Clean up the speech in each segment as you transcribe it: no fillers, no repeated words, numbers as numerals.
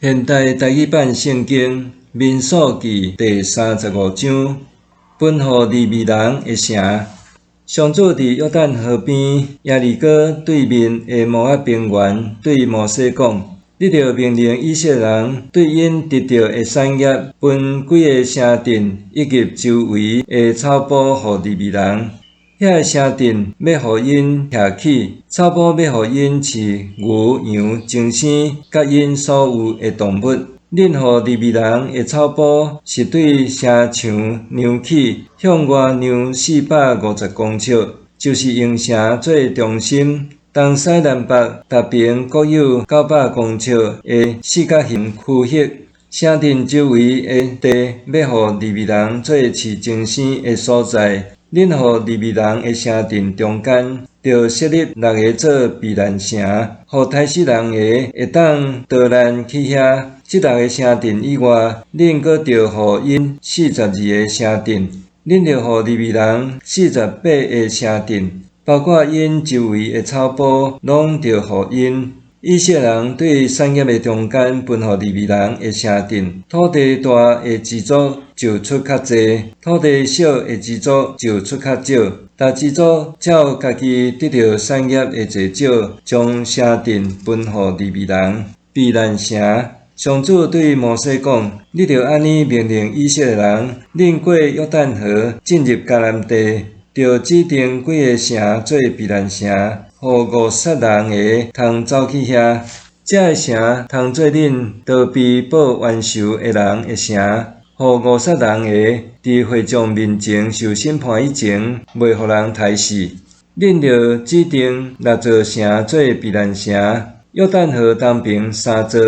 现代台语版圣经民数记第35章，本乎利未人的城。上主伫约旦河边耶利哥对面的摩押平原对摩西讲：你着命令以色列人对因得到的产业分几个城镇以及周围的草埔予利未人。遐个城镇要互因徛起，草埔要互因饲牛、羊、精生，甲因所有的动物。恁予利未人的草埔是对城墙量起，向外量450公尺，就是用城做中心，东西南北逐边各有900公尺的四角形区域。城镇周围的地要互利未人做饲精生的所在。恁予利未人的城镇中间，着设立6个做避难城，予台死人会当逃难去遐。这6个城镇以外，恁阁着予因42个城镇，恁着予利未人48个城镇，包括因周围的草埔，拢着予因。以色列人对产业的中间分予利未人的城镇，土地大的支族就出较济，土地小的支族就出较少。大支族照家己得到产业的多少，将城镇分予利未人。避难城，上主对摩西讲：你着安尼命令以色列人，恁过约旦河进入迦南地，着指定几个城做避难城。予50人个通走去遐，这个城通做恁逃避报冤仇的人的城。予50人个伫会众面前受审判以前，袂互人杀死。恁着指定6座城做避难城，约旦河东边3座，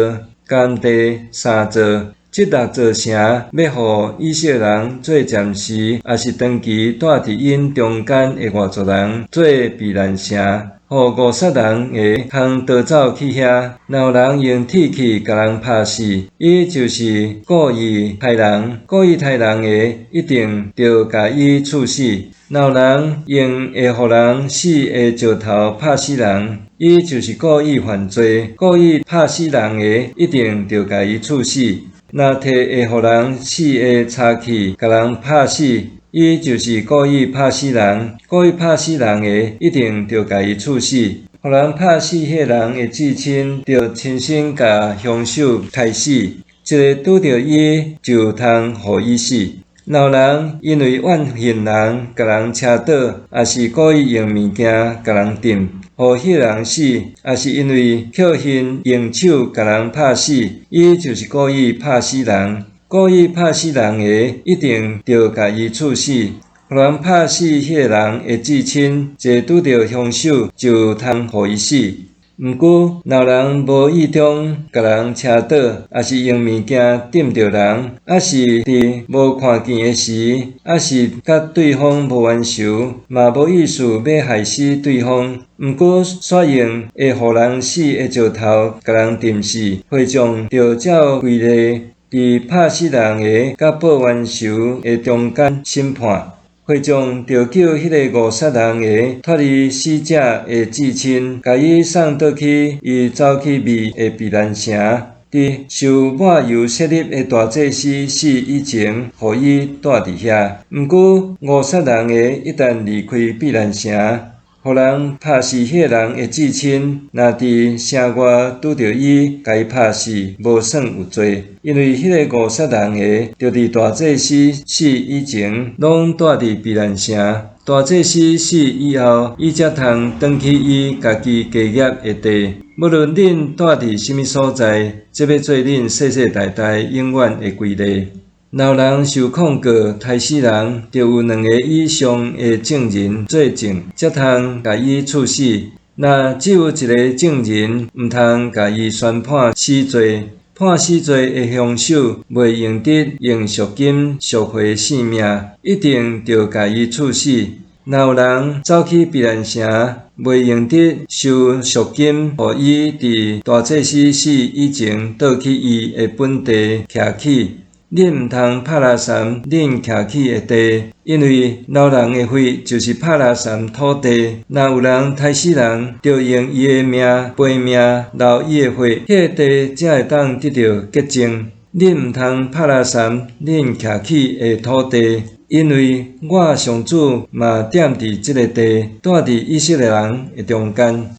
迦南地3座。这6座城要互以色列人做暂时，也是长期住伫因中间的外族人做避难城。予50人个通逃走去遐，若有人用铁器甲人拍死，伊就是故意害人。故意害人个一定着甲伊处死。若有人用会互人死的石头拍死人，伊就是故意犯罪。故意拍死人个一定着甲伊处死。若摕会互人死的叉器甲人拍死，伊就是故意拍死人。故意拍死人个一定着甲伊处死。互人拍死迄人的至亲，着亲身甲凶手杀死。一个拄着伊，就通互伊死。若有人因为怨恨人，甲人车倒，也是故意用物件甲人钉，互迄人死，也是因为侥幸用手甲人拍死，伊就是故意拍死人。故意拍死人个，一定着甲伊处死。互人拍死迄个人的至亲，一拄着凶手，就通互伊死。毋过，若有人无意中甲人车倒，也是用物件顶着人，也是伫无看见的时，也是甲对方无冤仇，嘛无意思要害死对方。毋过，煞用会互人死的石头甲人钉死，会众着照规例伫拍死人个甲报冤仇的中间审判。会众着叫迄个50人个脱离死者的至亲，甲伊送倒去伊走去觅的避难城。伫受抹油设立的大祭司死以前，互伊住伫遐。毋过50人个一旦离开避难城，互人拍死迄个人的至亲，若伫城外拄着伊，甲伊拍死，无算有罪，因为迄个50人个，着伫大祭司死以前，拢住伫避难城。大祭司死以后，伊才通转去伊家己家业的地。无论恁住伫什么所在，这要做恁世世代代永远的规例。若有人受控告杀死人，就有2个以上的证人作证，才通甲伊处死。若只有1个证人，毋通甲伊宣判死罪。判死罪的凶手袂用得用赎金赎回性命，一定着甲伊处死。若有人走去避难城，袂用得收赎金，互伊伫大祭司死以前倒去伊的本地徛起。恁毋通拍拉山恁徛起的地，因为老人的血就是拍拉山土地。若有人杀死人，就用伊的命赔命留伊的血，迄个地才会当得到洁净。恁毋通拍拉山恁徛起的土地，因为我上主嘛踮伫即个地，住伫以色列人的中间。